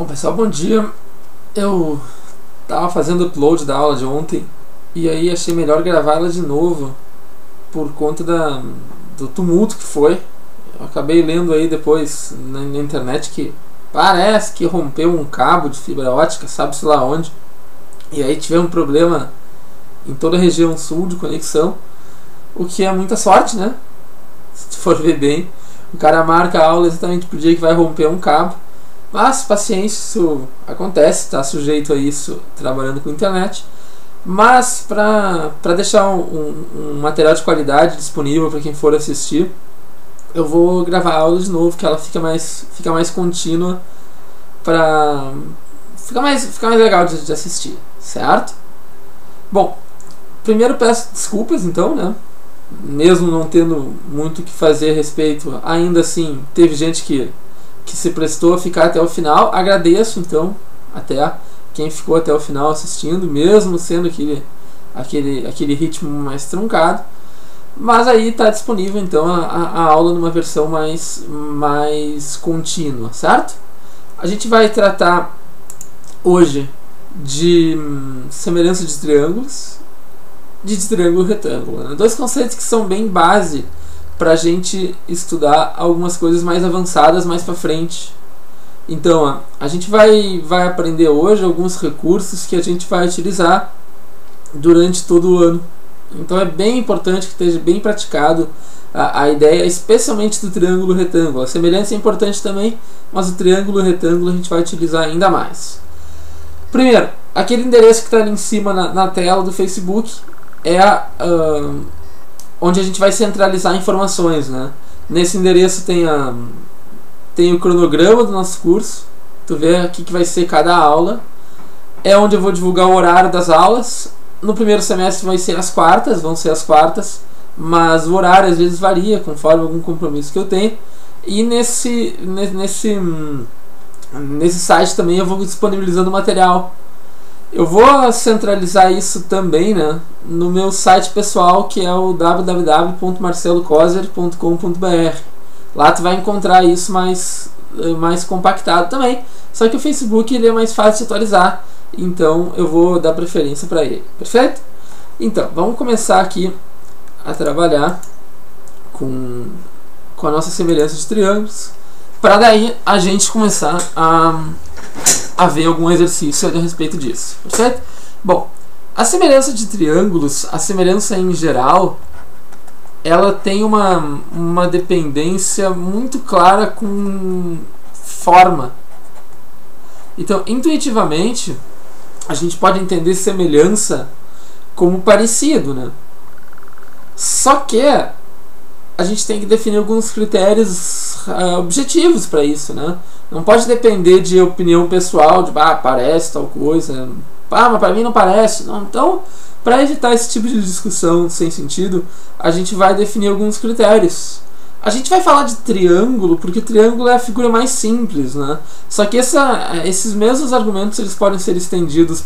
Bom pessoal, bom dia. Eu tava fazendo upload da aula de ontem e aí achei melhor gravá-la de novo por conta do tumulto que foi. Eu acabei lendo aí depois na internet que parece que rompeu um cabo de fibra ótica, sabe-se lá onde. E aí tivemos um problema em toda a região sul de conexão, o que é muita sorte, né? Se tu for ver bem, o cara marca a aula exatamente pro dia que vai romper um cabo. Mas paciência, isso acontece, está sujeito a isso trabalhando com internet. Mas para deixar um material de qualidade disponível para quem for assistir, eu vou gravar a aula de novo, que ela fica mais contínua, fica mais legal de assistir, certo? Bom, primeiro peço desculpas então, né? Mesmo não tendo muito o que fazer a respeito, ainda assim teve gente que se prestou a ficar até o final. Agradeço então até quem ficou até o final assistindo, mesmo sendo aquele ritmo mais truncado. Mas aí está disponível então a aula numa versão mais contínua, certo? A gente vai tratar hoje de semelhança de triângulos, de triângulo e retângulo, né? Dois conceitos que são bem base para a gente estudar algumas coisas mais avançadas mais para frente. Então, a gente vai aprender hoje alguns recursos que a gente vai utilizar durante todo o ano. Então é bem importante que esteja bem praticado a ideia, especialmente do triângulo e retângulo. A semelhança é importante também, mas o triângulo e retângulo a gente vai utilizar ainda mais. Primeiro, aquele endereço que está ali em cima na tela do Facebook é onde a gente vai centralizar informações, né? Nesse endereço tem o cronograma do nosso curso. Tu vê aqui que vai ser cada aula. É onde eu vou divulgar o horário das aulas. No primeiro semestre vão ser as quartas, mas o horário às vezes varia conforme algum compromisso que eu tenho. E nesse site também eu vou disponibilizando material. Eu vou centralizar isso também, né, no meu site pessoal, que é o www.marcelocoser.com.br. Lá tu vai encontrar isso mais compactado também. Só que o Facebook ele é mais fácil de atualizar, então eu vou dar preferência para ele. Perfeito? Então, vamos começar aqui a trabalhar com a nossa semelhança de triângulos, para daí a gente começar a ver algum exercício a respeito disso, certo? Bom, a semelhança de triângulos, a semelhança em geral, ela tem uma dependência muito clara com forma. Então, intuitivamente, a gente pode entender semelhança como parecido, né? Só que a gente tem que definir alguns critérios objetivos para isso, né? Não pode depender de opinião pessoal, de parece tal coisa, mas para mim não parece. Não. Então, para evitar esse tipo de discussão sem sentido, a gente vai definir alguns critérios. A gente vai falar de triângulo, porque triângulo é a figura mais simples, né? Só que esses mesmos argumentos eles podem ser estendidos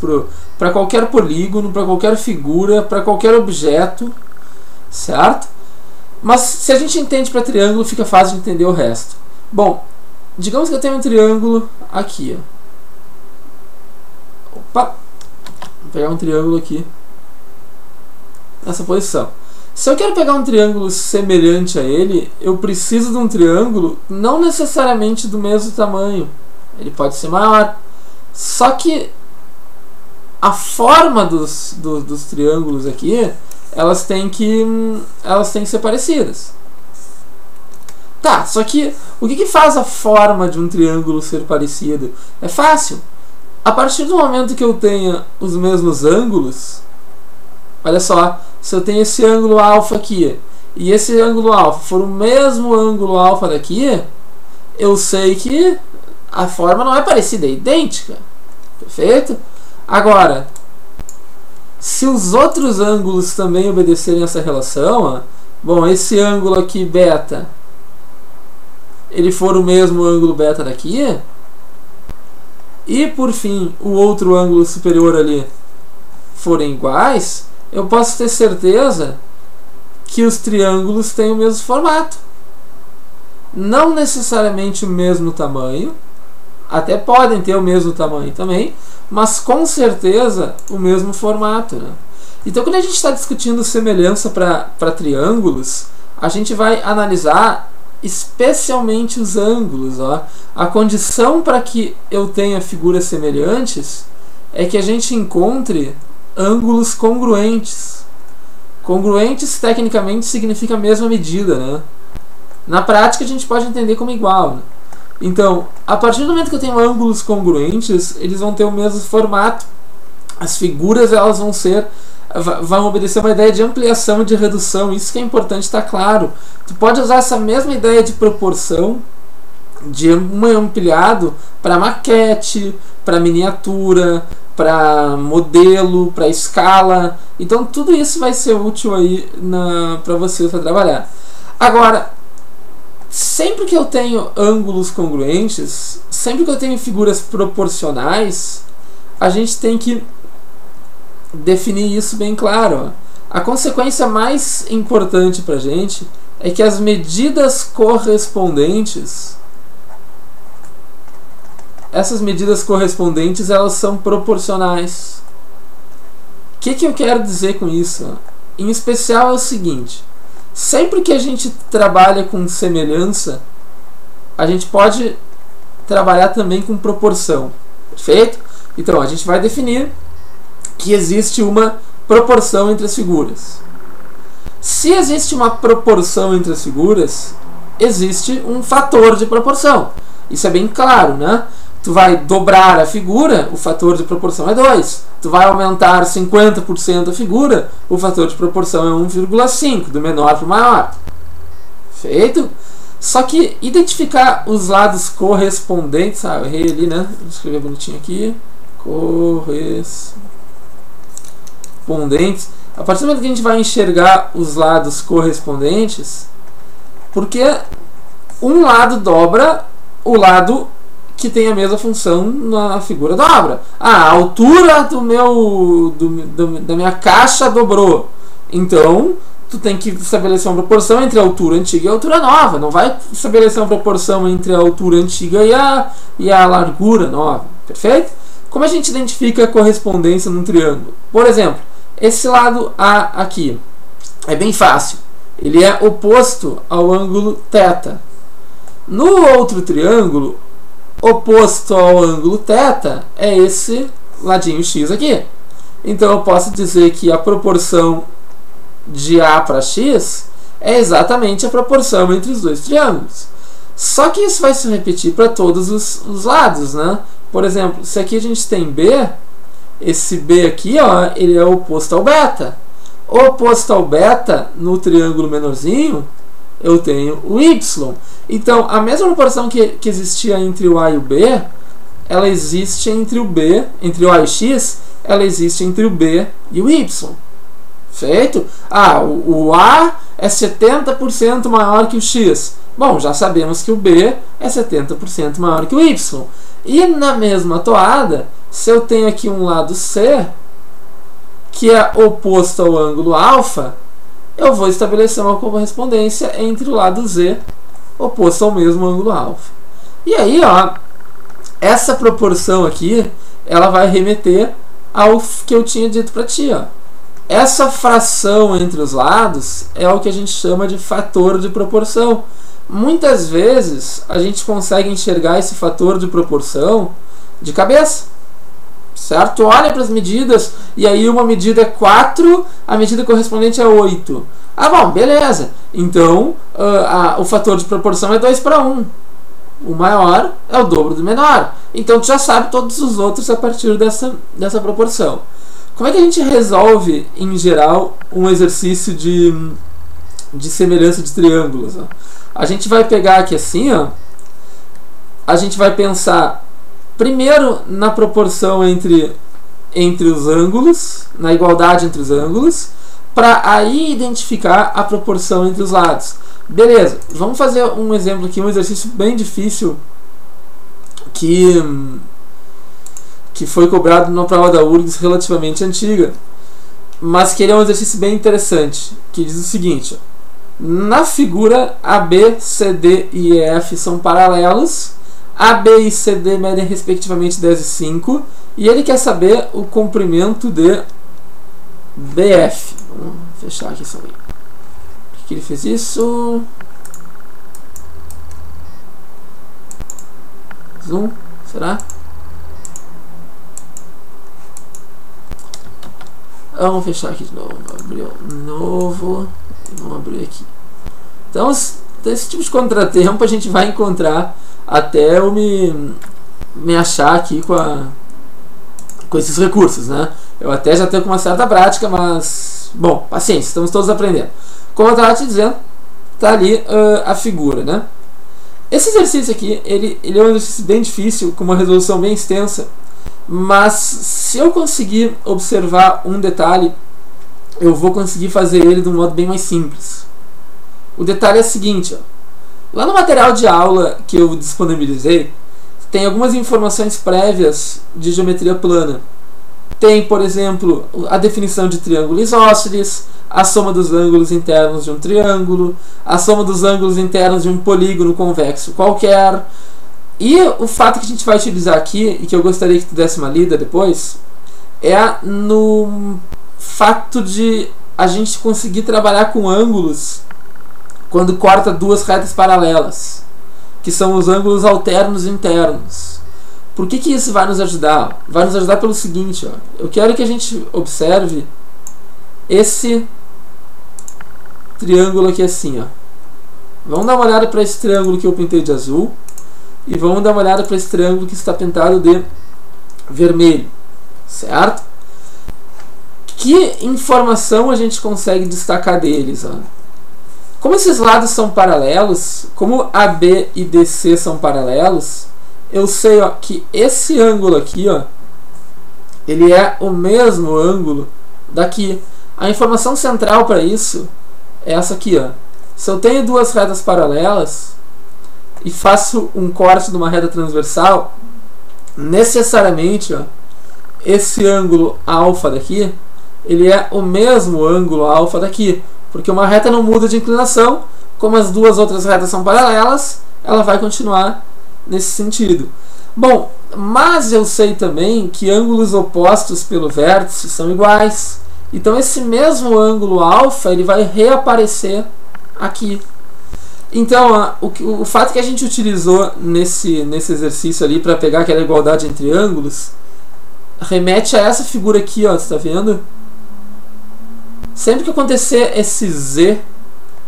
para qualquer polígono, para qualquer figura, para qualquer objeto, certo? Mas se a gente entende para triângulo, fica fácil de entender o resto. Bom, digamos que eu tenho um triângulo aqui. Opa! Vou pegar um triângulo aqui nessa posição. Se eu quero pegar um triângulo semelhante a ele, eu preciso de um triângulo não necessariamente do mesmo tamanho. Ele pode ser maior. Só que a forma dos triângulos aqui, elas têm que ser parecidas. Tá, só que o que faz a forma de um triângulo ser parecido? É fácil. A partir do momento que eu tenha os mesmos ângulos, olha só, se eu tenho esse ângulo alfa aqui e esse ângulo alfa for o mesmo ângulo alfa daqui, eu sei que a forma não é parecida, é idêntica. Perfeito? Agora, se os outros ângulos também obedecerem essa relação, bom, esse ângulo aqui beta, ele for o mesmo ângulo beta daqui, e por fim o outro ângulo superior ali forem iguais, eu posso ter certeza que os triângulos têm o mesmo formato. Não necessariamente o mesmo tamanho, até podem ter o mesmo tamanho também, mas com certeza o mesmo formato, né? Então, quando a gente está discutindo semelhança para triângulos, a gente vai analisar especialmente os ângulos. Ó. A condição para que eu tenha figuras semelhantes é que a gente encontre ângulos congruentes. Congruentes, tecnicamente, significa a mesma medida, né? Na prática, a gente pode entender como igual, né? Então, a partir do momento que eu tenho ângulos congruentes, eles vão ter o mesmo formato. As figuras elas vão obedecer uma ideia de ampliação e de redução. Isso que é importante estar claro. Tu pode usar essa mesma ideia de proporção, de um ampliado, para maquete, para miniatura, para modelo, para escala. Então tudo isso vai ser útil aí para você trabalhar. Agora, sempre que eu tenho ângulos congruentes, sempre que eu tenho figuras proporcionais, a gente tem que definir isso bem claro. A consequência mais importante para a gente é que as medidas correspondentes, elas são proporcionais. O que eu quero dizer com isso? Em especial é o seguinte: sempre que a gente trabalha com semelhança, a gente pode trabalhar também com proporção. Perfeito? Então, a gente vai definir que existe uma proporção entre as figuras. Se existe uma proporção entre as figuras, existe um fator de proporção. Isso é bem claro, né? Tu vai dobrar a figura, o fator de proporção é 2. Tu vai aumentar 50% a figura, o fator de proporção é 1,5, do menor para o maior. Feito? Só que identificar os lados correspondentes, eu errei ali, né? Vou escrever bonitinho aqui. Correspondentes. A partir do momento que a gente vai enxergar os lados correspondentes, porque um lado dobra o lado que tem a mesma função na figura dobra. A altura da minha caixa dobrou. Então, tu tem que estabelecer uma proporção entre a altura antiga e a altura nova. Não vai estabelecer uma proporção entre a altura antiga e a largura nova. Perfeito? Como a gente identifica a correspondência num triângulo? Por exemplo, esse lado A aqui é bem fácil. Ele é oposto ao ângulo θ. No outro triângulo, oposto ao ângulo θ é esse ladinho x aqui. Então eu posso dizer que a proporção de A para x é exatamente a proporção entre os dois triângulos. Só que isso vai se repetir para todos os lados, né? Por exemplo, se aqui a gente tem B, esse B aqui, ó, ele é oposto ao beta. Oposto ao beta, no triângulo menorzinho, eu tenho o y. Então, a mesma proporção que existia entre o A e o B, ela existe entre o B, entre o A e o x, ela existe entre o B e o y. Feito? O A é 70% maior que o x. Bom, já sabemos que o B é 70% maior que o y. E na mesma toada, se eu tenho aqui um lado C, que é oposto ao ângulo alfa, eu vou estabelecer uma correspondência entre o lado Z, oposto ao mesmo ângulo alfa. E aí, ó, essa proporção aqui, ela vai remeter ao que eu tinha dito para ti, ó. Essa fração entre os lados é o que a gente chama de fator de proporção. Muitas vezes a gente consegue enxergar esse fator de proporção de cabeça, certo? Olha para as medidas e aí uma medida é 4, a medida correspondente é 8. Bom, beleza. Então o fator de proporção é 2 para 1. O maior é o dobro do menor. Então tu já sabe todos os outros a partir dessa proporção. Como é que a gente resolve, em geral, um exercício de semelhança de triângulos? Ó? A gente vai pegar aqui assim, ó, a gente vai pensar primeiro na proporção entre os ângulos, na igualdade entre os ângulos, para aí identificar a proporção entre os lados. Beleza, vamos fazer um exemplo aqui, um exercício bem difícil que foi cobrado numa prova da URGS relativamente antiga, mas que ele é um exercício bem interessante, que diz o seguinte: ó, na figura AB, CD e EF são paralelos, AB e CD medem respectivamente 10 e 5. E ele quer saber o comprimento de BF. Vamos fechar aqui só. Por que ele fez isso? Zoom, será? Vamos fechar aqui de novo. Abrir um novo. Vamos abrir aqui. Então, esse tipo de contratempo a gente vai encontrar até eu me achar aqui com esses recursos, né? Eu até já tenho com uma certa prática, mas bom, paciência, estamos todos aprendendo. Como eu estava te dizendo, tá ali a figura, né? Esse exercício aqui, ele é um exercício bem difícil, com uma resolução bem extensa, mas se eu conseguir observar um detalhe, eu vou conseguir fazer ele de um modo bem mais simples. O detalhe é o seguinte, ó. Lá no material de aula que eu disponibilizei, tem algumas informações prévias de geometria plana. Tem, por exemplo, a definição de triângulo isósceles, a soma dos ângulos internos de um triângulo, a soma dos ângulos internos de um polígono convexo qualquer. E o fato que a gente vai utilizar aqui, e que eu gostaria que tu desse uma lida depois, é no fato de a gente conseguir trabalhar com ângulos quando corta duas retas paralelas, que são os ângulos alternos internos. Por que isso vai nos ajudar? Vai nos ajudar pelo seguinte, ó. Eu quero que a gente observe esse triângulo aqui assim, ó. Vamos dar uma olhada para esse triângulo que eu pintei de azul e vamos dar uma olhada para esse triângulo que está pintado de vermelho, certo? Que informação a gente consegue destacar deles, ó? Como esses lados são paralelos, como AB e DC são paralelos, eu sei, ó, que esse ângulo aqui, ó, ele é o mesmo ângulo daqui. A informação central para isso é essa aqui, ó. Se eu tenho duas retas paralelas e faço um corte de uma reta transversal, necessariamente, ó, esse ângulo alfa daqui, ele é o mesmo ângulo alfa daqui. Porque uma reta não muda de inclinação, como as duas outras retas são paralelas, ela vai continuar nesse sentido. Bom, mas eu sei também que ângulos opostos pelo vértice são iguais. Então esse mesmo ângulo alfa, ele vai reaparecer aqui. Então o fato que a gente utilizou nesse exercício ali para pegar aquela igualdade entre ângulos, remete a essa figura aqui, ó, você está vendo? Sempre que acontecer esse Z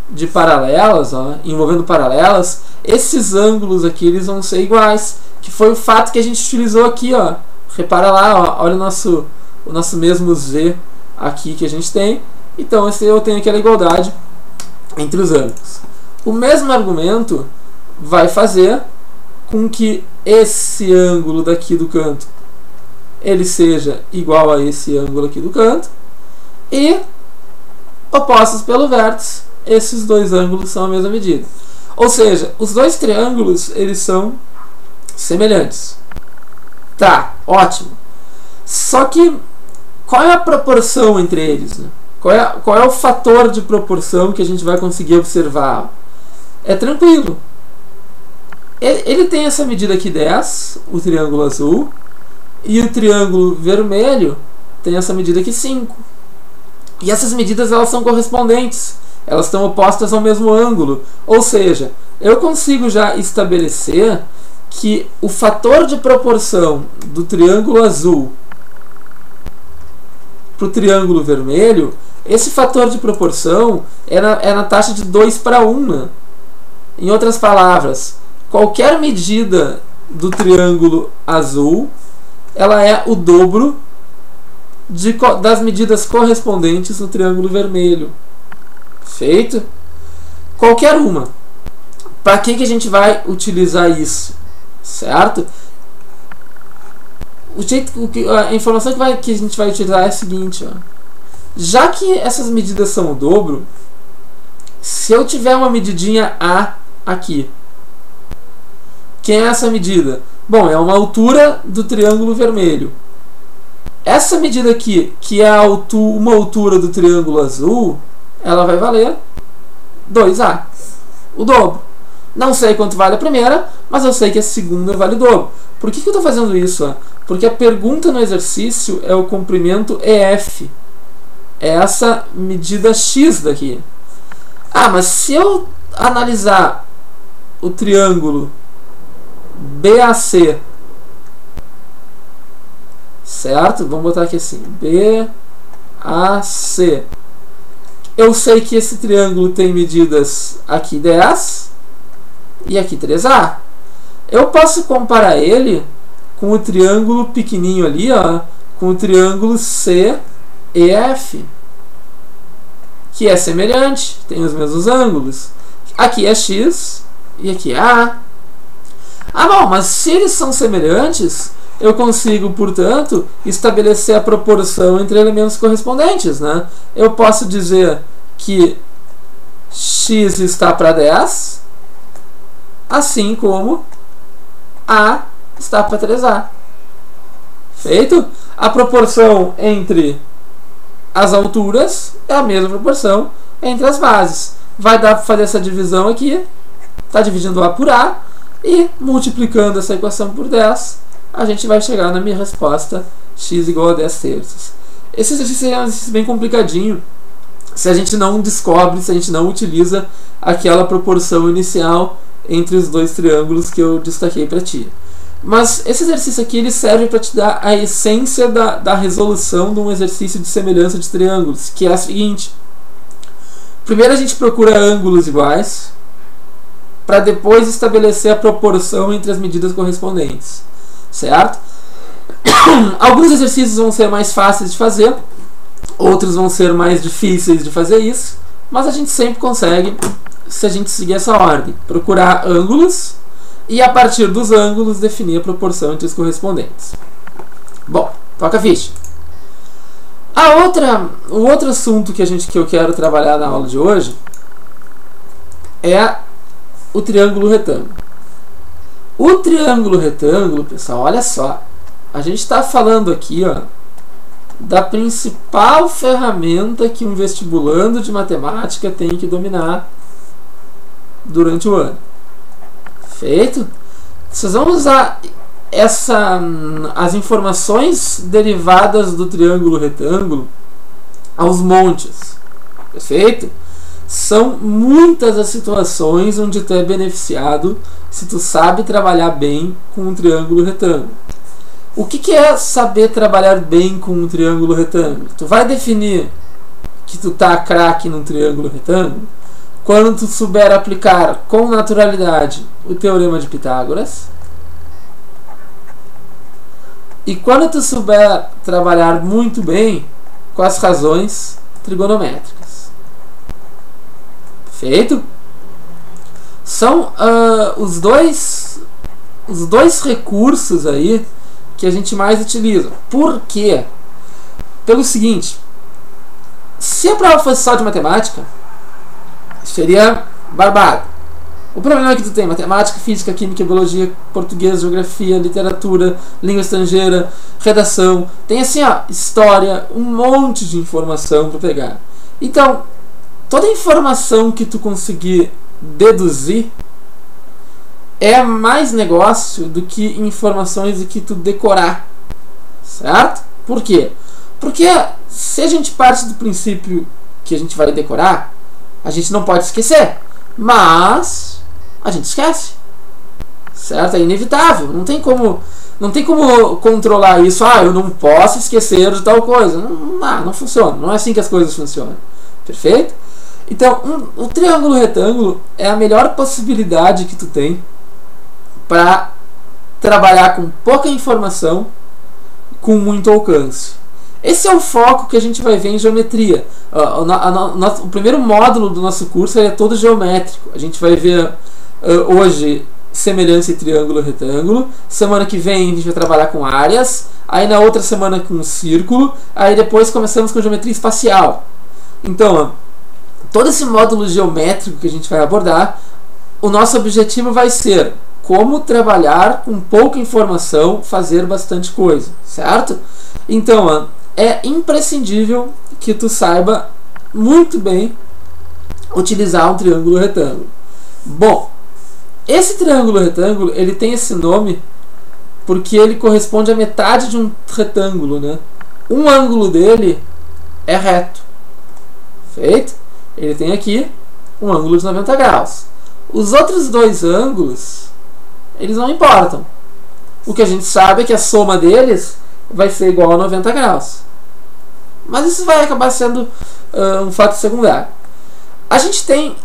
de paralelas, ó, envolvendo paralelas, esses ângulos aqui eles vão ser iguais, que foi o fato que a gente utilizou aqui, ó. Repara lá, ó, olha o nosso mesmo Z aqui que a gente tem. Então eu tenho aquela igualdade entre os ângulos. O mesmo argumento vai fazer com que esse ângulo daqui do canto ele seja igual a esse ângulo aqui do canto, e opostos pelo vértice, esses dois ângulos são a mesma medida. Ou seja, os dois triângulos eles são semelhantes. Tá, ótimo. Só que qual é a proporção entre eles, né? Qual é o fator de proporção que a gente vai conseguir observar? É tranquilo. Ele tem essa medida aqui 10, o triângulo azul, e o triângulo vermelho tem essa medida aqui 5. E essas medidas elas são correspondentes, elas estão opostas ao mesmo ângulo. Ou seja, eu consigo já estabelecer que o fator de proporção do triângulo azul para o triângulo vermelho, esse fator de proporção é na taxa de 2:1. Né? Em outras palavras, qualquer medida do triângulo azul, ela é o dobro das medidas correspondentes no triângulo vermelho. Feito? Qualquer uma. Para que a gente vai utilizar isso? Certo? A informação que a gente vai utilizar é a seguinte, ó. Já que essas medidas são o dobro, se eu tiver uma medidinha A aqui, quem é essa medida? Bom, é uma altura do triângulo vermelho. Essa medida aqui, que é uma altura do triângulo azul, ela vai valer 2A, o dobro. Não sei quanto vale a primeira, mas eu sei que a segunda vale o dobro. Por que eu estou fazendo isso? Porque a pergunta no exercício é o comprimento EF. É essa medida X daqui. Mas se eu analisar o triângulo BAC, certo? Vamos botar aqui assim, BAC. Eu sei que esse triângulo tem medidas aqui 10 e aqui 3A. Eu posso comparar ele com o triângulo pequenininho ali, com o triângulo CEF, que é semelhante, tem os mesmos ângulos. Aqui é X e aqui é A. Bom, mas se eles são semelhantes, eu consigo, portanto, estabelecer a proporção entre elementos correspondentes, né? Eu posso dizer que X está para 10, assim como A está para 3A. Feito? A proporção entre as alturas é a mesma proporção entre as bases. Vai dar para fazer essa divisão aqui. Está dividindo A por A. E multiplicando essa equação por 10, a gente vai chegar na minha resposta x igual a 10 terços. Esse exercício é um exercício bem complicadinho se a gente não descobre, se a gente não utiliza aquela proporção inicial entre os dois triângulos que eu destaquei para ti. Mas esse exercício aqui ele serve para te dar a essência da resolução de um exercício de semelhança de triângulos, que é a seguinte. Primeiro a gente procura ângulos iguais, para depois estabelecer a proporção entre as medidas correspondentes, certo? Alguns exercícios vão ser mais fáceis de fazer, outros vão ser mais difíceis de fazer isso, mas a gente sempre consegue, se a gente seguir essa ordem, procurar ângulos e a partir dos ângulos definir a proporção entre os correspondentes. Bom, toca a ficha. O outro assunto que eu quero trabalhar na aula de hoje é o triângulo retângulo. O triângulo retângulo, pessoal, olha só. A gente está falando aqui, da principal ferramenta que um vestibulando de matemática tem que dominar durante o ano. Feito? Vocês vão usar as informações derivadas do triângulo retângulo aos montes. Perfeito? São muitas as situações onde tu é beneficiado se tu sabe trabalhar bem com um triângulo retângulo. O que é saber trabalhar bem com um triângulo retângulo? Tu vai definir que tu tá craque num triângulo retângulo quando tu souber aplicar com naturalidade o teorema de Pitágoras e quando tu souber trabalhar muito bem com as razões trigonométricas. Feito? São os dois recursos aí que a gente mais utiliza. Por quê? Pelo seguinte, se a prova fosse só de matemática, seria barbado. O problema é que tu tem matemática, física, química, biologia, português, geografia, literatura, língua estrangeira, redação, tem assim, história, um monte de informação para pegar. Então, toda informação que tu conseguir deduzir é mais negócio do que informações que tu decorar, certo? Por quê? Porque se a gente parte do princípio que a gente vai decorar, a gente não pode esquecer, mas a gente esquece, certo? É inevitável, não tem como controlar isso. Eu não posso esquecer de tal coisa. Não funciona, não é assim que as coisas funcionam. Perfeito? Então, o triângulo retângulo é a melhor possibilidade que tu tem para trabalhar com pouca informação, com muito alcance. Esse é o foco que a gente vai ver em geometria. O primeiro módulo do nosso curso é todo geométrico. A gente vai ver hoje semelhança entre triângulo e retângulo. Semana que vem a gente vai trabalhar com áreas. Aí na outra semana com círculo. Aí depois começamos com geometria espacial. Então, todo esse módulo geométrico que a gente vai abordar, o nosso objetivo vai ser como trabalhar com pouca informação, fazer bastante coisa, certo? Então, é imprescindível que tu saiba muito bem utilizar um triângulo retângulo. Bom, Esse triângulo retângulo, ele tem esse nome porque ele corresponde à metade de um retângulo, né? Um ângulo dele é reto. Feito? Ele tem aqui um ângulo de 90 graus. Os outros dois ângulos, eles não importam. O que a gente sabe é que a soma deles vai ser igual a 90 graus. Mas isso vai acabar sendo um fato secundário. A gente tem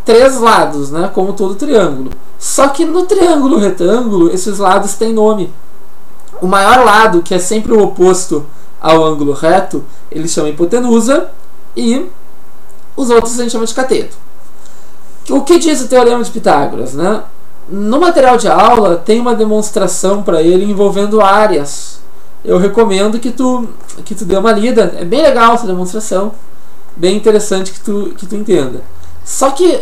três lados, né, como todo triângulo. Só que no triângulo retângulo, esses lados têm nome. O maior lado, que é sempre o oposto ao ângulo reto, ele chama hipotenusa, e os outros a gente chama de cateto. O que diz o Teorema de Pitágoras, né? No material de aula tem uma demonstração para ele envolvendo áreas. Eu recomendo que tu dê uma lida. É bem legal essa demonstração, bem interessante que tu entenda. Só que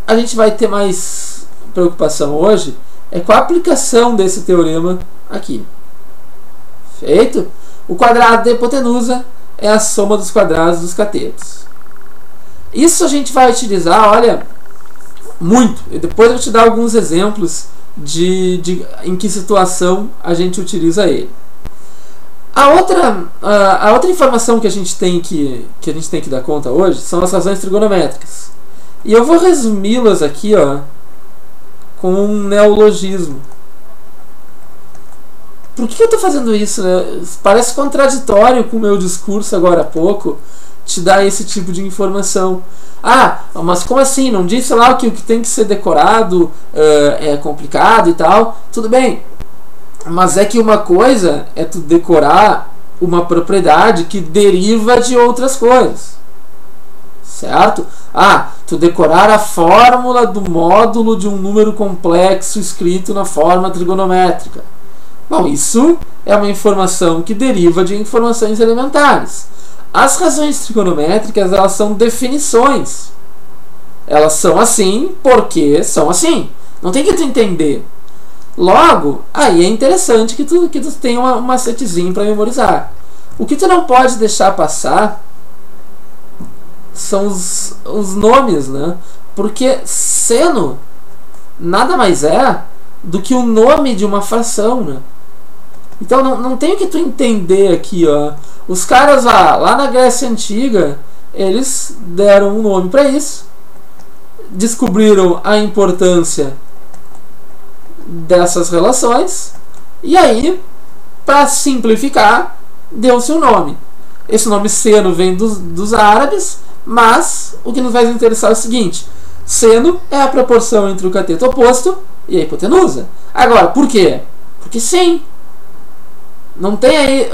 a gente vai ter mais preocupação hoje é com a aplicação desse teorema aqui. Feito? O quadrado da hipotenusa é a soma dos quadrados dos catetos. Isso a gente vai utilizar, olha, muito. E depois eu vou te dar alguns exemplos de em que situação a gente utiliza ele. A outra informação que a gente tem que dar conta hoje são as razões trigonométricas. E eu vou resumi-las aqui, ó, com um neologismo. Por que eu estou fazendo isso, né? Parece contraditório com o meu discurso agora há pouco te dar esse tipo de informação. Ah, mas como assim? Não disse lá que o que tem que ser decorado é complicado e tal? Tudo bem. Mas é que uma coisa é tu decorar uma propriedade que deriva de outras coisas. Certo? Ah, tu decorar a fórmula do módulo de um número complexo escrito na forma trigonométrica. Bom, isso é uma informação que deriva de informações elementares. As razões trigonométricas, elas são definições. Elas são assim porque são assim. Não tem que tu entender. Logo, aí é interessante que tu tenha uma macetezinho para memorizar. O que tu não pode deixar passar são os nomes, né? Porque seno nada mais é do que o nome de uma fração, né? Então não tem o que tu entender aqui, ó. Os caras lá na Grécia Antiga, eles deram um nome para isso, descobriram a importância dessas relações, e aí, para simplificar, deu-se um nome. Esse nome seno vem dos árabes, mas o que nos vai interessar é o seguinte: seno é a proporção entre o cateto oposto e a hipotenusa. Agora, por quê? Porque sim. Não tem aí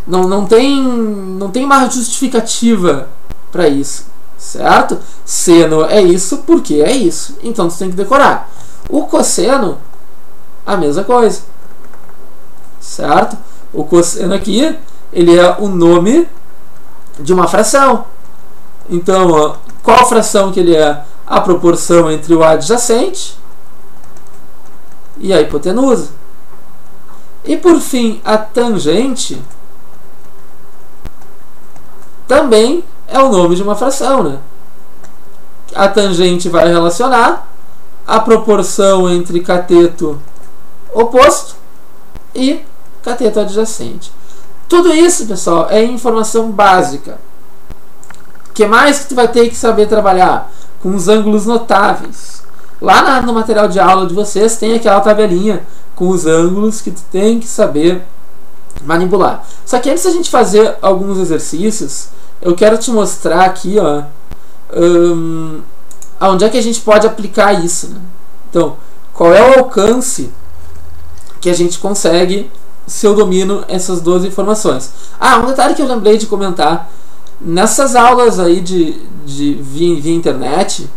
não tem uma justificativa para isso, certo? Seno é isso porque é isso, então você tem que decorar. O cosseno, a mesma coisa, certo? O cosseno aqui, ele é o nome de uma fração. Então, ó, qual fração que ele é? A proporção entre o adjacente e a hipotenusa. E por fim, a tangente também é o nome de uma fração, né? A tangente vai relacionar a proporção entre cateto oposto e cateto adjacente. Tudo isso, pessoal, é informação básica. O que mais que tu vai ter que saber trabalhar? Com os ângulos notáveis. Lá no material de aula de vocês tem aquela tabelinha com os ângulos que tu tem que saber manipular. Só que antes da gente fazer alguns exercícios, eu quero te mostrar aqui, ó, onde é que a gente pode aplicar isso, né? Então, qual é o alcance que a gente consegue se eu domino essas duas informações? Ah, um detalhe que eu lembrei de comentar: nessas aulas aí via internet,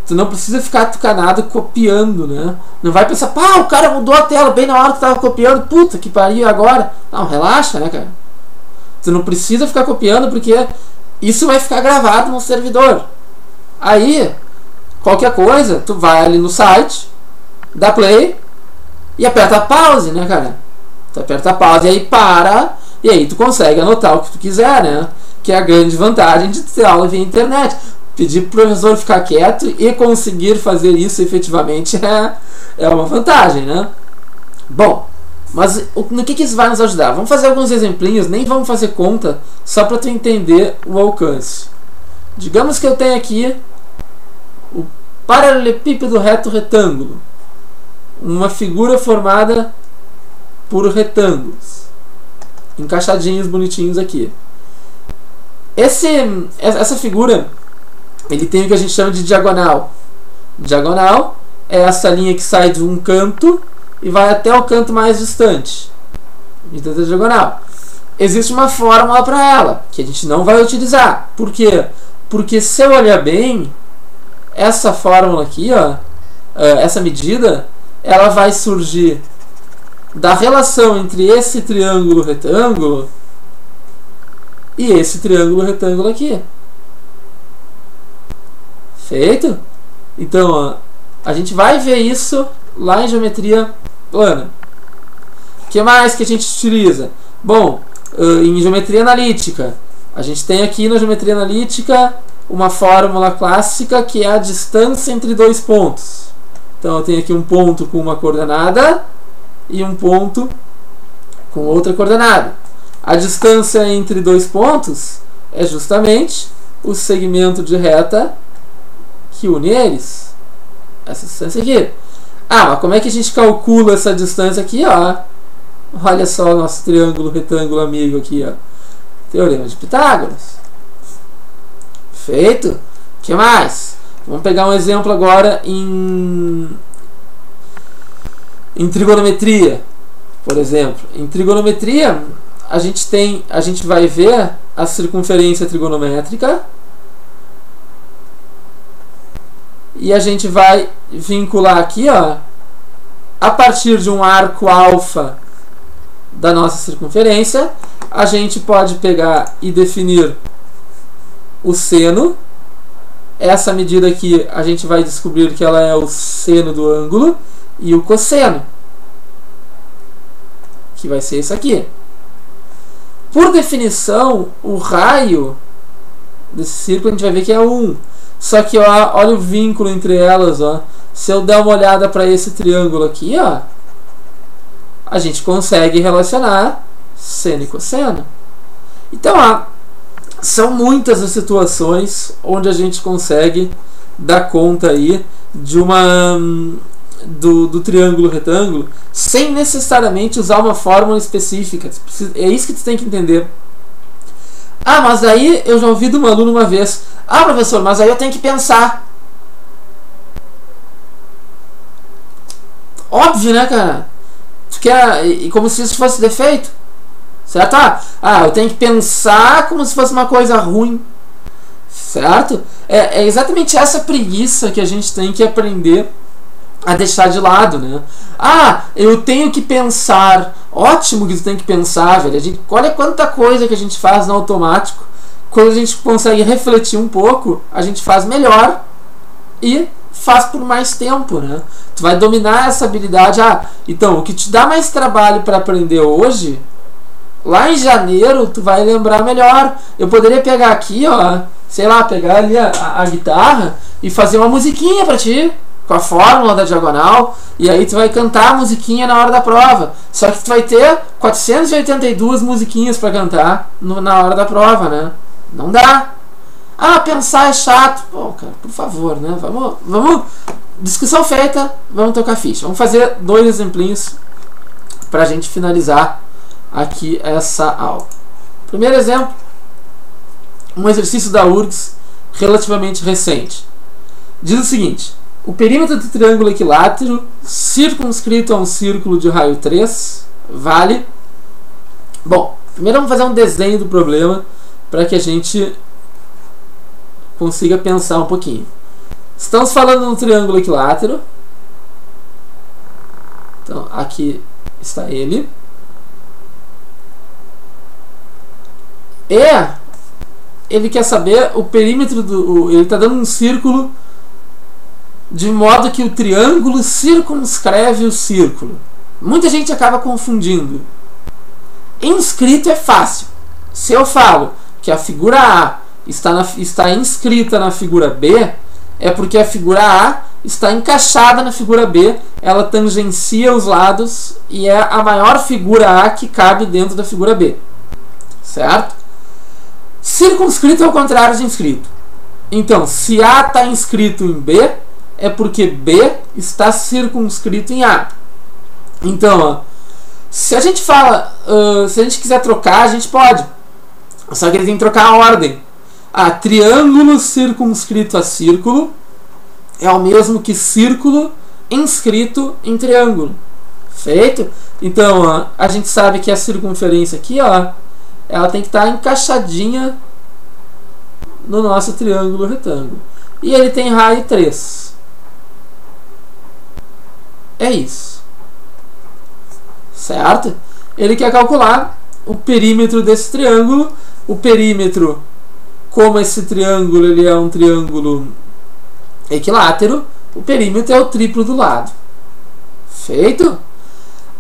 tu não precisa ficar tucanado copiando, né? Não vai pensar, pá, o cara mudou a tela bem na hora que tava copiando, puta que pariu agora. Não, relaxa, né, cara? Tu não precisa ficar copiando porque isso vai ficar gravado no servidor. Aí, qualquer coisa, tu vai ali no site, dá play e aperta pause, né, cara? Tu aperta pause e aí para, e aí tu consegue anotar o que tu quiser, né? Que é a grande vantagem de ter aula via internet. Pedir para o professor ficar quieto e conseguir fazer isso efetivamente é uma vantagem, né? Bom, mas no que isso vai nos ajudar? Vamos fazer alguns exemplinhos, nem vamos fazer conta, só para tu entender o alcance. Digamos que eu tenho aqui o paralelepípedo reto retângulo, uma figura formada por retângulos, encaixadinhos, bonitinhos aqui. Essa figura, ele tem o que a gente chama de diagonal. Diagonal é essa linha que sai de um canto e vai até o canto mais distante. Então, a diagonal. Existe uma fórmula para ela, que a gente não vai utilizar. Por quê? Porque se eu olhar bem, essa fórmula aqui, ó, essa medida, ela vai surgir da relação entre esse triângulo retângulo e esse triângulo retângulo aqui. Feito? Então, ó, a gente vai ver isso lá em geometria plana. O que mais que a gente utiliza? Bom, em geometria analítica, a gente tem aqui na geometria analítica uma fórmula clássica que é a distância entre dois pontos. Então eu tenho aqui um ponto com uma coordenada e um ponto com outra coordenada. A distância entre dois pontos é justamente o segmento de reta que une eles. Essa distância aqui. Ah, mas como é que a gente calcula essa distância aqui? Ó, olha só o nosso triângulo retângulo amigo aqui, ó. Teorema de Pitágoras. Feito? O que mais? Vamos pegar um exemplo agora em trigonometria, por exemplo. Em trigonometria, a gente vai ver a circunferência trigonométrica e a gente vai vincular aqui, ó, a partir de um arco alfa da nossa circunferência, a gente pode pegar e definir o seno. Essa medida aqui a gente vai descobrir que ela é o seno do ângulo, e o cosseno, que vai ser isso aqui. Por definição, o raio desse círculo a gente vai ver que é 1. Só que ó, olha o vínculo entre elas. Ó. Se eu der uma olhada para esse triângulo aqui, ó, a gente consegue relacionar seno e cosseno. Então, ó, são muitas as situações onde a gente consegue dar conta aí de do triângulo retângulo sem necessariamente usar uma fórmula específica. É isso que tu tem que entender. Ah, mas aí eu já ouvi de um aluno uma vez: ah, professor, mas aí eu tenho que pensar. Óbvio, né, cara? Tu quer, e como se isso fosse defeito, certo? Ah, eu tenho que pensar como se fosse uma coisa ruim, certo? É exatamente essa preguiça que a gente tem que aprender a deixar de lado, né? Ah, eu tenho que pensar. Ótimo que tu tem que pensar, velho. Olha quanta coisa que a gente faz no automático. Quando a gente consegue refletir um pouco, a gente faz melhor e faz por mais tempo, né? Tu vai dominar essa habilidade. Ah, então, o que te dá mais trabalho para aprender hoje, lá em janeiro, tu vai lembrar melhor. Eu poderia pegar aqui, ó, sei lá, pegar ali a guitarra e fazer uma musiquinha para ti, com a fórmula da diagonal, e aí tu vai cantar a musiquinha na hora da prova. Só que tu vai ter 482 musiquinhas para cantar na hora da prova, né? Não dá. Ah, pensar é chato. Pô, cara, por favor, né? Vamos. Discussão feita, vamos tocar ficha. Vamos fazer 2 exemplinhos pra gente finalizar aqui essa aula. Primeiro exemplo, um exercício da URGS relativamente recente. Diz o seguinte: o perímetro do triângulo equilátero circunscrito a um círculo de raio 3 vale... Bom, primeiro vamos fazer um desenho do problema para que a gente consiga pensar um pouquinho. Estamos falando de um triângulo equilátero. Então, aqui está ele. E ele quer saber o perímetro do... Ele está dando um círculo de modo que o triângulo circunscreve o círculo. Muita gente acaba confundindo. Em escrito é fácil. Se eu falo que a figura A está inscrita na figura B, é porque a figura A está encaixada na figura B, ela tangencia os lados e é a maior figura A que cabe dentro da figura B. Certo? Circunscrito é o contrário de inscrito. Então, se A está inscrito em B, é porque B está circunscrito em A. Então, ó, se a gente quiser trocar, a gente pode. Só que ele tem que trocar a ordem. Triângulo circunscrito a círculo é o mesmo que círculo inscrito em triângulo. Feito? Então, ó, a gente sabe que a circunferência aqui, ó, ela tem que estar encaixadinha no nosso triângulo retângulo. E ele tem raio 3. É isso. Certo? Ele quer calcular o perímetro desse triângulo. O perímetro, como esse triângulo ele é um triângulo equilátero, o perímetro é o triplo do lado. Feito?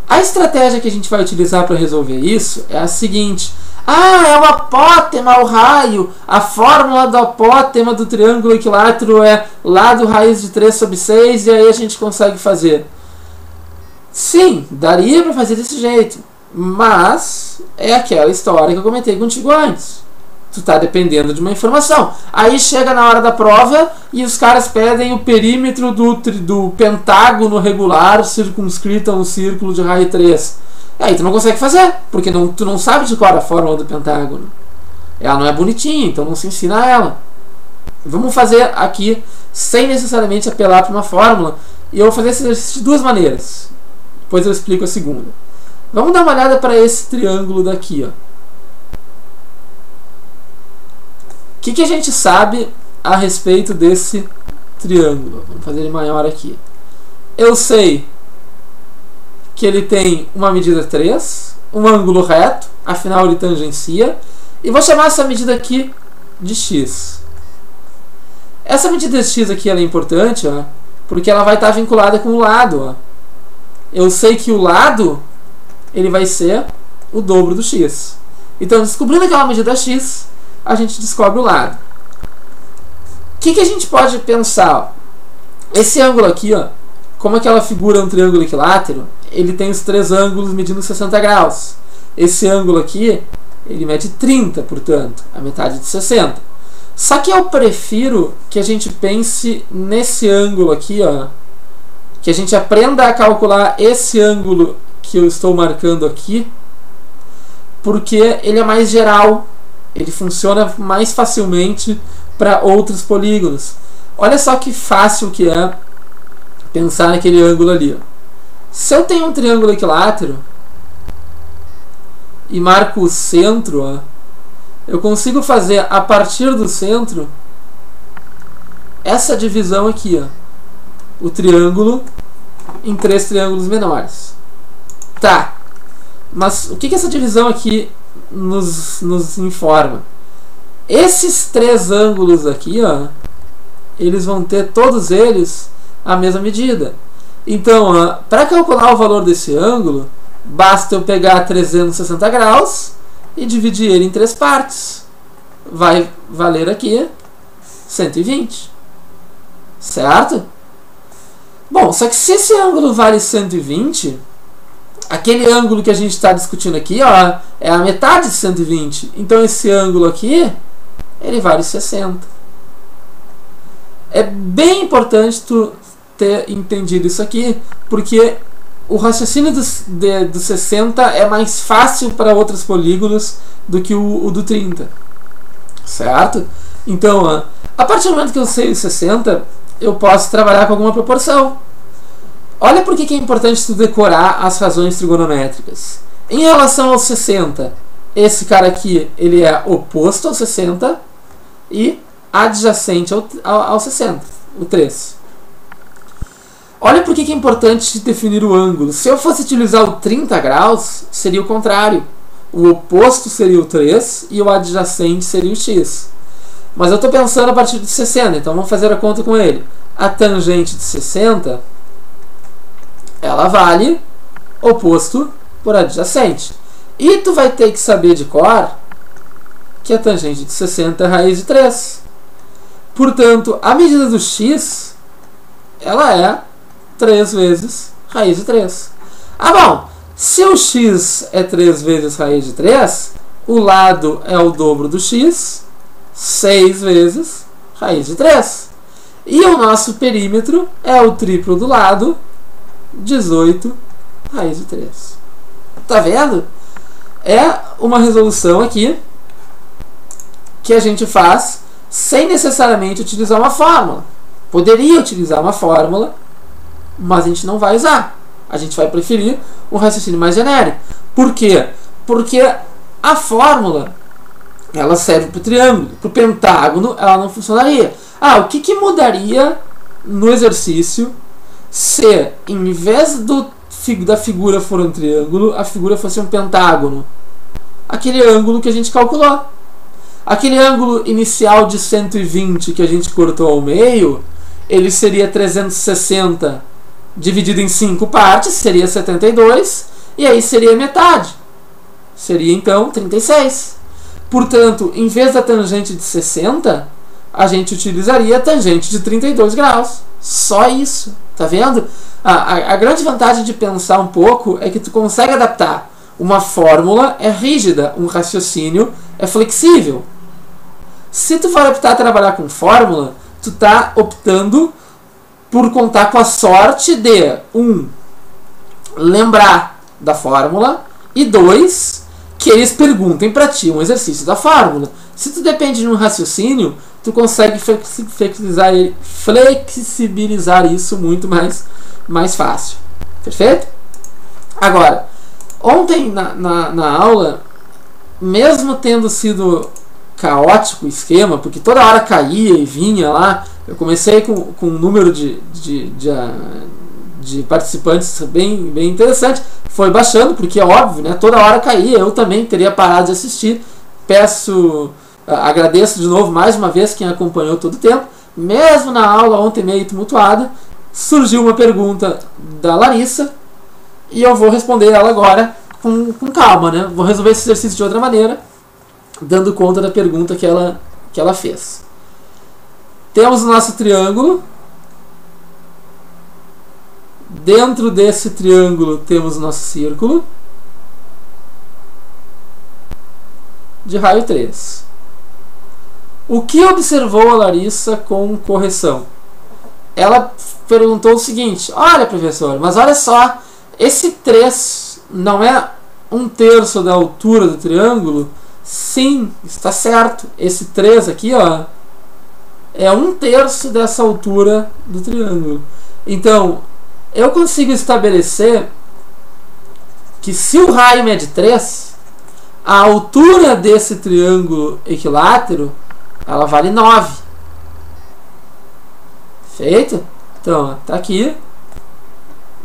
A estratégia que a gente vai utilizar para resolver isso é a seguinte. É o apótema, o raio. A fórmula do apótema do triângulo equilátero é lado raiz de 3 sobre 6, e aí a gente consegue fazer. Sim, daria para fazer desse jeito, mas é aquela história que eu comentei contigo antes. Tu está dependendo de uma informação. Aí chega na hora da prova e os caras pedem o perímetro do pentágono regular circunscrito a um círculo de raio 3. Aí tu não consegue fazer, porque tu não sabe de qual é a fórmula do pentágono. Ela não é bonitinha, então não se ensina ela. Vamos fazer aqui sem necessariamente apelar para uma fórmula. E eu vou fazer esse exercício de duas maneiras. Depois eu explico a segunda. Vamos dar uma olhada para esse triângulo daqui, ó. O que a gente sabe a respeito desse triângulo? Vamos fazer ele maior aqui. Eu sei que ele tem uma medida 3, um ângulo reto, afinal ele tangencia, e vou chamar essa medida aqui de x. Essa medida de x aqui ela é importante, ó, porque ela vai estar vinculada com o lado. Ó. Eu sei que o lado ele vai ser o dobro do x. Então, descobrindo aquela medida x, a gente descobre o lado. O que a gente pode pensar? Ó? Esse ângulo aqui, ó, como aquela figura é um triângulo equilátero, ele tem os três ângulos medindo 60 graus. Esse ângulo aqui, ele mede 30, portanto, a metade de 60. Só que eu prefiro que a gente pense nesse ângulo aqui, ó, que a gente aprenda a calcular esse ângulo que eu estou marcando aqui, porque ele é mais geral, ele funciona mais facilmente para outros polígonos. Olha só que fácil que é pensar naquele ângulo ali. Ó. Se eu tenho um triângulo equilátero e marco o centro, ó, eu consigo fazer a partir do centro essa divisão aqui, ó, o triângulo em 3 triângulos menores. Tá, mas o que essa divisão aqui nos informa? Esses 3 ângulos aqui, ó, eles vão ter todos eles a mesma medida. Então, para calcular o valor desse ângulo, basta eu pegar 360 graus e dividir ele em 3 partes. Vai valer aqui 120. Certo? Bom, só que se esse ângulo vale 120, aquele ângulo que a gente está discutindo aqui, ó, é a metade de 120. Então, esse ângulo aqui, ele vale 60. É bem importante tu ter entendido isso aqui, porque o raciocínio do 60 é mais fácil para outros polígonos do que o do 30. Certo? Então, a partir do momento que eu sei o 60, eu posso trabalhar com alguma proporção. Olha por que é importante tu decorar as razões trigonométricas. Em relação ao 60, esse cara aqui ele é oposto ao 60 e adjacente ao 60, o 3. Olha por que é importante definir o ângulo. Se eu fosse utilizar o 30 graus, seria o contrário. O oposto seria o 3 e o adjacente seria o x. Mas eu estou pensando a partir de 60, então vamos fazer a conta com ele. A tangente de 60, ela vale oposto por adjacente. E tu vai ter que saber de cor que a tangente de 60 é raiz de 3. Portanto, a medida do x, ela é 3 vezes raiz de 3. Ah, bom, se o x é 3 vezes raiz de 3, o lado é o dobro do x, 6 vezes raiz de 3. E o nosso perímetro é o triplo do lado, 18 raiz de 3. Tá vendo? É uma resolução aqui que a gente faz sem necessariamente utilizar uma fórmula. Poderia utilizar uma fórmula, mas a gente não vai usar. A gente vai preferir um raciocínio mais genérico. Por quê? Porque a fórmula, ela serve para o triângulo. Para o pentágono, ela não funcionaria. Ah, o que mudaria no exercício se, em vez da figura for um triângulo, a figura fosse um pentágono? Aquele ângulo que a gente calculou. Aquele ângulo inicial de 120 que a gente cortou ao meio, ele seria 360 dividido em 5 partes, seria 72, e aí seria metade. Seria então 36. Portanto, em vez da tangente de 60, a gente utilizaria a tangente de 32 graus. Só isso. Tá vendo? A grande vantagem de pensar um pouco é que tu consegue adaptar. Uma fórmula é rígida, um raciocínio é flexível. Se tu for optar a trabalhar com fórmula, tu tá optando por contar com a sorte de, 1, lembrar da fórmula, e 2, que eles perguntem para ti um exercício da fórmula. Se tu depende de um raciocínio, tu consegue flexibilizar isso muito mais fácil. Perfeito? Agora, ontem na aula, mesmo tendo sido caótico o esquema, porque toda hora caía e vinha lá, eu comecei com um número de participantes bem interessante, foi baixando, porque é óbvio, né, toda hora caía, eu também teria parado de assistir. Agradeço de novo mais uma vez quem acompanhou todo o tempo. Mesmo na aula ontem meio tumultuada, surgiu uma pergunta da Larissa e eu vou responder ela agora com calma, né? Vou resolver esse exercício de outra maneira, dando conta da pergunta que ela fez. Temos o nosso triângulo. Dentro desse triângulo temos o nosso círculo de raio 3. O que observou a Larissa com correção? Ela perguntou o seguinte: olha, professor, mas olha só, esse 3 não é 1/3 da altura do triângulo? Sim, está certo. Esse 3 aqui, ó, é 1/3 dessa altura do triângulo. Então, eu consigo estabelecer que se o raio mede 3, a altura desse triângulo equilátero, ela vale 9. Feito? Então, está aqui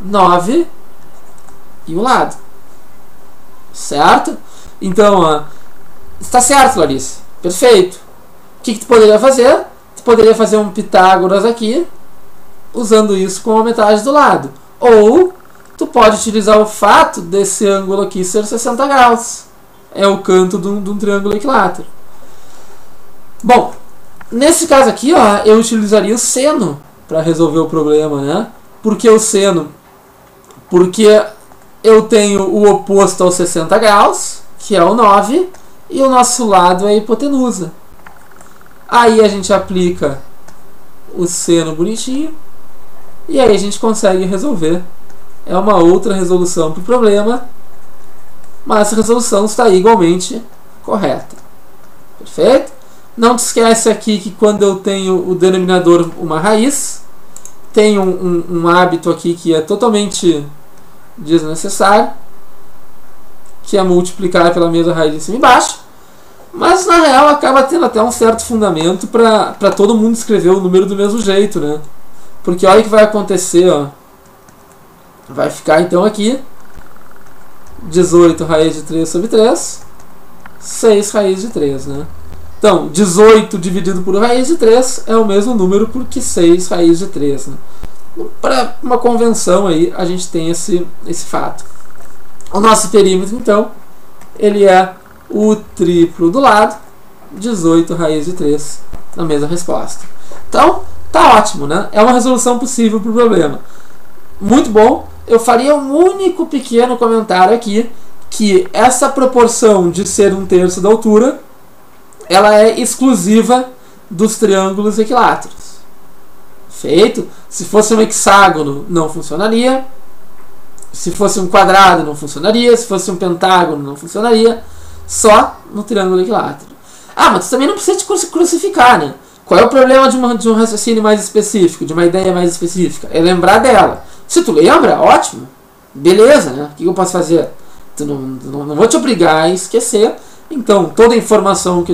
9 e o lado. Certo? Então, ó, está certo, Larissa. Perfeito. O que tu poderia fazer? Tu poderia fazer um Pitágoras aqui, usando isso com a metade do lado. Ou tu pode utilizar o fato desse ângulo aqui ser 60 graus. É o canto de um triângulo equilátero. Bom, nesse caso aqui, ó, eu utilizaria o seno para resolver o problema, né? Por que o seno? Porque eu tenho o oposto aos 60 graus, que é o 9, e o nosso lado é a hipotenusa. Aí a gente aplica o seno bonitinho, e aí a gente consegue resolver. É uma outra resolução para o problema, mas a resolução está igualmente correta. Perfeito? Não te esquece aqui que quando eu tenho o denominador uma raiz, tem um hábito aqui que é totalmente desnecessário, que é multiplicar pela mesma raiz em cima e embaixo, mas na real acaba tendo até um certo fundamento para todo mundo escrever o número do mesmo jeito, né? Porque olha o que vai acontecer, ó. Vai ficar então aqui 18 raiz de 3 sobre 3, 6 raiz de 3, né? Então, 18 dividido por raiz de 3 é o mesmo número porque 6 raiz de 3. Né? Para uma convenção aí, a gente tem esse fato. O nosso perímetro, então, ele é o triplo do lado, 18 raiz de 3 na mesma resposta. Então, tá ótimo, né? É uma resolução possível para o problema. Muito bom. Eu faria um único pequeno comentário aqui, que essa proporção de ser 1/3 da altura, ela é exclusiva dos triângulos equiláteros. Feito? Se fosse um hexágono, não funcionaria. Se fosse um quadrado, não funcionaria. Se fosse um pentágono, não funcionaria. Só no triângulo equilátero. Ah, mas tu também não precisa te crucificar, né? Qual é o problema de um raciocínio mais específico, de uma ideia mais específica? É lembrar dela. Se tu lembra, ótimo. Beleza, né? O que eu posso fazer? Não vou te obrigar a esquecer. Então, toda a informação que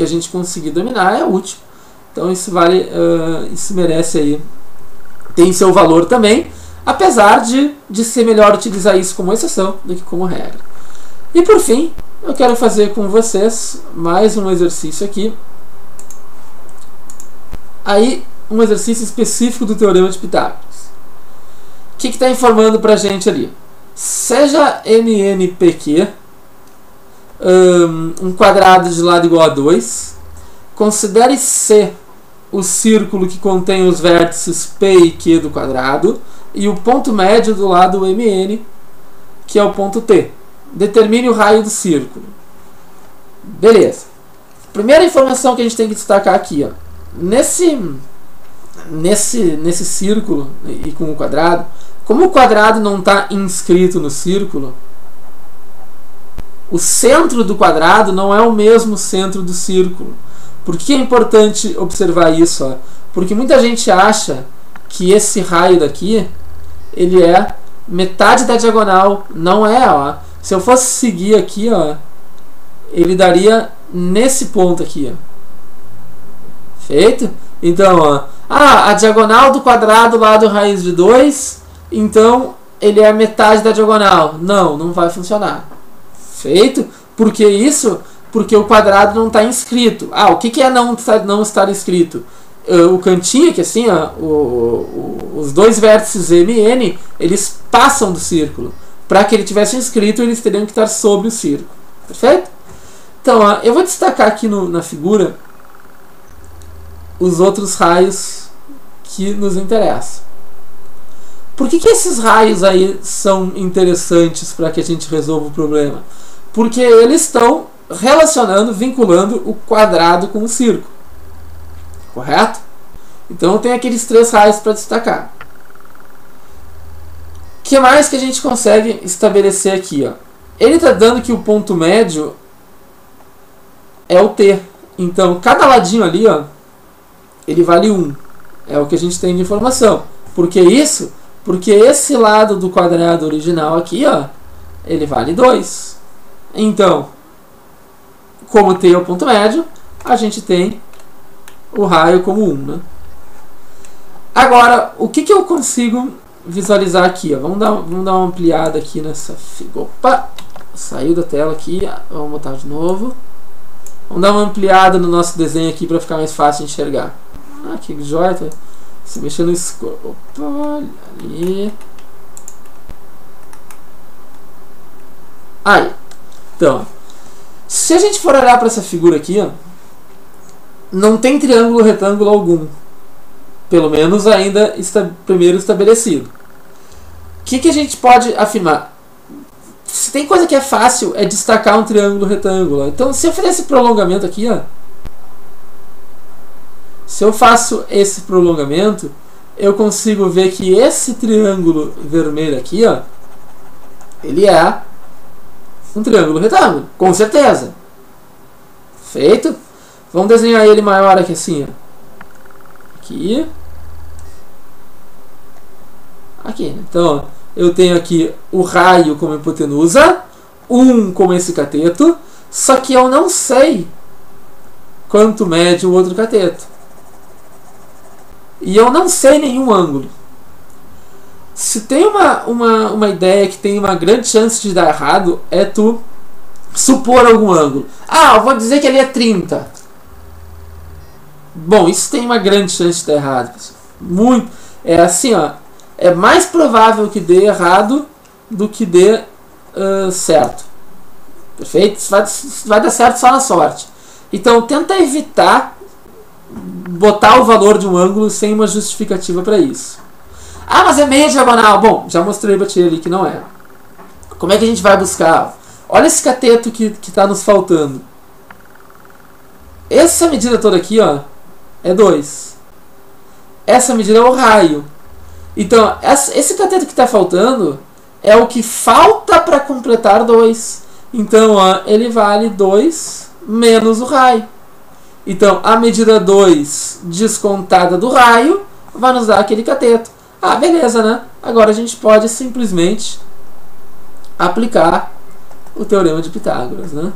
a gente conseguir dominar é útil. Então, isso merece aí, tem seu valor também, apesar de ser melhor utilizar isso como exceção do que como regra. E por fim, eu quero fazer com vocês mais um exercício aqui. Aí, um exercício específico do Teorema de Pitágoras. O que está informando para a gente ali? Seja MNPQ um quadrado de lado igual a 2, considere C o círculo que contém os vértices P e Q do quadrado e o ponto médio do lado MN, que é o ponto T. Determine o raio do círculo. Beleza. Primeira informação que a gente tem que destacar aqui, ó. Nesse círculo e com o quadrado, como o quadrado não está inscrito no círculo, o centro do quadrado não é o mesmo centro do círculo. Por que é importante observar isso? Ó? Porque muita gente acha que esse raio daqui ele é metade da diagonal. Não é. Ó. Se eu fosse seguir aqui, ó, ele daria nesse ponto aqui. Ó. Feito? Então, ó, a diagonal do quadrado lado raiz de 2, então ele é metade da diagonal. Não vai funcionar. Feito? Por que isso? Porque o quadrado não está inscrito. O que é não estar inscrito? O cantinho aqui, assim, ó, os dois vértices MN, eles passam do círculo. Para que ele tivesse inscrito, eles teriam que estar sobre o círculo. Perfeito? Então, ó, eu vou destacar aqui na figura os outros raios que nos interessam. Por que esses raios aí são interessantes para que a gente resolva o problema? Porque eles estão relacionando, vinculando o quadrado com o círculo. Correto? Então tem aqueles 3 raios para destacar. O que mais que a gente consegue estabelecer aqui? Ó? Ele está dando que o ponto médio é o T. Então cada ladinho ali, ó, ele vale 1. É o que a gente tem de informação. Por que isso? Porque esse lado do quadrado original aqui, ó, ele vale 2. Então, como T é o ponto médio, a gente tem o raio como 1. Né? Agora, o que eu consigo visualizar aqui? Ó? Vamos dar uma ampliada aqui nessa figura. Opa! Saiu da tela aqui. Vamos botar de novo. Vamos dar uma ampliada no nosso desenho aqui para ficar mais fácil de enxergar. Que joia! Tá se mexendo no escuro. Opa! Olha ali. Aí. Então, se a gente for olhar para essa figura aqui, ó, não tem triângulo retângulo algum. Pelo menos ainda está primeiro estabelecido. O que a gente pode afirmar? Se tem coisa que é fácil, é destacar um triângulo retângulo. Então, se eu fizer esse prolongamento aqui, ó, se eu faço esse prolongamento, eu consigo ver que esse triângulo vermelho aqui, ó, ele é um triângulo retângulo, com certeza. Feito? Vamos desenhar ele maior aqui assim, ó. Aqui. Aqui. Então, ó, eu tenho aqui o raio como hipotenusa, 1 como esse cateto, só que eu não sei quanto mede o outro cateto. E eu não sei nenhum ângulo. Se tem uma ideia que tem uma grande chance de dar errado, é tu supor algum ângulo. Eu vou dizer que ele é 30. Bom, isso tem uma grande chance de dar errado, pessoal. Muito. É assim, ó. É mais provável que dê errado do que dê certo. Perfeito? Isso vai dar certo só na sorte. Então tenta evitar botar o valor de um ângulo sem uma justificativa para isso. Ah, mas é meia diagonal. Bom, já mostrei para ti ali que não é. Como é que a gente vai buscar? Olha esse cateto que está nos faltando. Essa medida toda aqui, ó, é 2. Essa medida é o raio. Então, esse cateto que está faltando é o que falta para completar 2. Então, ó, ele vale 2 menos o raio. Então, a medida 2 descontada do raio vai nos dar aquele cateto. Ah, beleza, né? Agora a gente pode simplesmente aplicar o teorema de Pitágoras, né?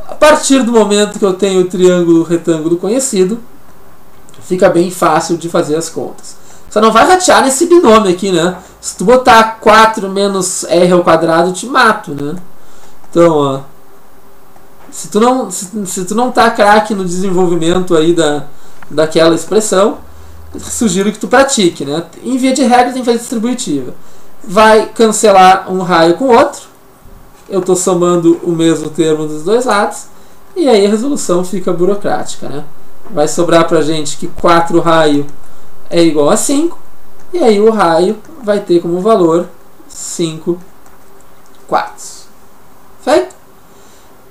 A partir do momento que eu tenho o triângulo retângulo conhecido, fica bem fácil de fazer as contas. Só não vai ratear nesse binômio aqui, né? Se tu botar 4 menos r ao quadrado, eu te mato, né? Então, ó, se tu não tá craque no desenvolvimento aí daquela expressão, sugiro que tu pratique, né? Em via de regra, tem que fazer distributiva. Vai cancelar um raio com o outro. Eu estou somando o mesmo termo dos dois lados. E aí a resolução fica burocrática, né? Vai sobrar pra gente que 4 raio é igual a 5. E aí o raio vai ter como valor 5 quartos. Feito?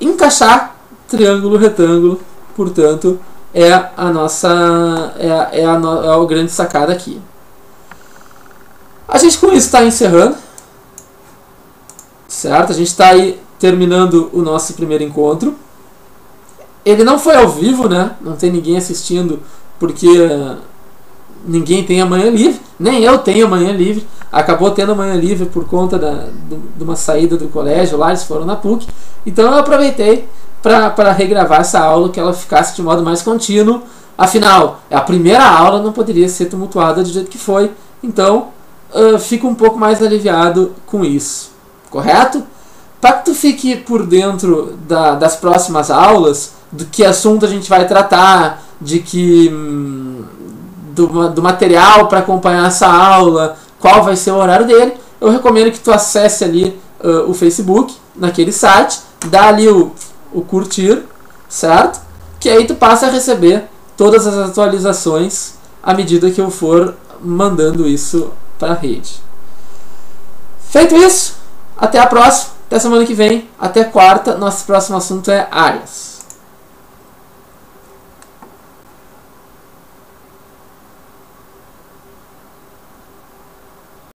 Encaixar triângulo retângulo, portanto, é a nossa é a grande sacada aqui. A gente com isso está encerrando, certo? A gente está aí terminando o nosso primeiro encontro. Ele não foi ao vivo, né? Não tem ninguém assistindo porque ninguém tem amanhã livre, nem eu tenho amanhã livre. Acabou tendo amanhã livre por conta de uma saída do colégio lá, eles foram na PUC. Então eu aproveitei para regravar essa aula, que ela ficasse de modo mais contínuo. Afinal, a primeira aula não poderia ser tumultuada do jeito que foi. Então, fico um pouco mais aliviado com isso. Correto? Para que tu fique por dentro das próximas aulas, do que assunto a gente vai tratar, do material para acompanhar essa aula, qual vai ser o horário dele, eu recomendo que tu acesse ali o Facebook, naquele site, dá ali o curtir, certo? Que aí tu passa a receber todas as atualizações à medida que eu for mandando isso para a rede. Feito isso, até a próxima, até semana que vem, até quarta, nosso próximo assunto é áreas.